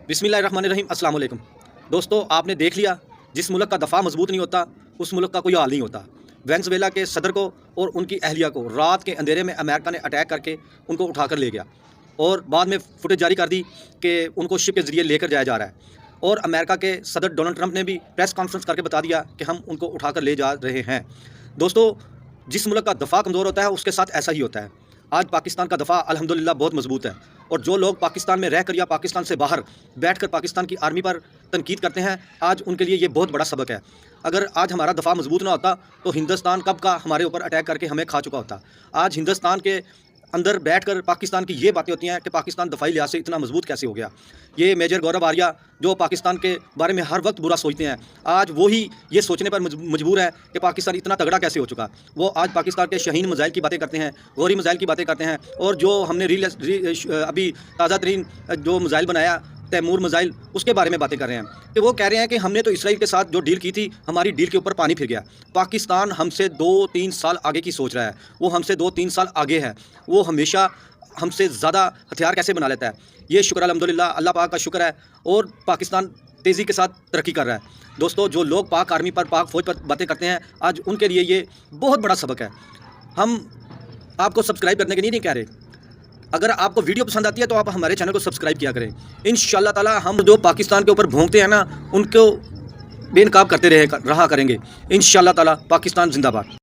बिस्मिल्लाहिर्रहमानिर्रहीम। अस्सलाम वालेकुम दोस्तों, आपने देख लिया जिस मुल्क का दफ़ा मजबूत नहीं होता उस मुल्क का कोई हाल नहीं होता। वेनेज़ुएला के सदर को और उनकी अहलिया को रात के अंधेरे में अमेरिका ने अटैक करके उनको उठाकर ले गया और बाद में फुटेज जारी कर दी कि उनको शिप के ज़रिए लेकर जाया जा रहा है। और अमेरिका के सदर डोनाल्ड ट्रंप ने भी प्रेस कॉन्फ्रेंस करके बता दिया कि हम उनको उठाकर ले जा रहे हैं। दोस्तों, जिस मुल्क का दफ़ा कमज़ोर होता है उसके साथ ऐसा ही होता है। आज पाकिस्तान का दफ़ा अल्हम्दुलिल्लाह बहुत मजबूत है और जो लोग पाकिस्तान में रहकर या पाकिस्तान से बाहर बैठकर पाकिस्तान की आर्मी पर तनकीद करते हैं, आज उनके लिए ये बहुत बड़ा सबक है। अगर आज हमारा दफ़ा मजबूत ना होता तो हिंदुस्तान कब का हमारे ऊपर अटैक करके हमें खा चुका होता। आज हिंदुस्तान के अंदर बैठकर पाकिस्तान की ये बातें होती हैं कि पाकिस्तान दफ़ाई लिहाज से इतना मजबूत कैसे हो गया। ये मेजर गौरव आर्या जो पाकिस्तान के बारे में हर वक्त बुरा सोचते हैं, आज वही ये सोचने पर मजबूर है कि पाकिस्तान इतना तगड़ा कैसे हो चुका। वो आज पाकिस्तान के शाहीन मिसाइल की बातें करते हैं, गौरी मिसाइल की बातें करते हैं, और जो हमने अभी ताज़ा तरीन जो मिसाइल बनाया तैमूर मिसाइल, उसके बारे में बातें कर रहे हैं कि वो कह रहे हैं कि हमने तो इसराइल के साथ जो डील की थी, हमारी डील के ऊपर पानी फिर गया। पाकिस्तान हमसे 2-3 साल आगे की सोच रहा है, वो हमसे 2-3 साल आगे है। वो हमेशा हमसे ज़्यादा हथियार कैसे बना लेता है, ये शुक्र अल्हम्दुलिल्लाह, अल्लाह पाक का शुक्र है। और पाकिस्तान तेज़ी के साथ तरक्की कर रहा है। दोस्तों, जो लोग पाक आर्मी पर, पाक फ़ौज पर बातें करते हैं, आज उनके लिए ये बहुत बड़ा सबक है। हम आपको सब्सक्राइब करने के लिए नहीं कह रहे। अगर आपको वीडियो पसंद आती है तो आप हमारे चैनल को सब्सक्राइब किया करें। इंशाअल्लाह ताला हम जो पाकिस्तान के ऊपर भोंकते हैं ना, उनको बेनकाब करते रहा करेंगे। इंशाअल्लाह ताला। पाकिस्तान जिंदाबाद।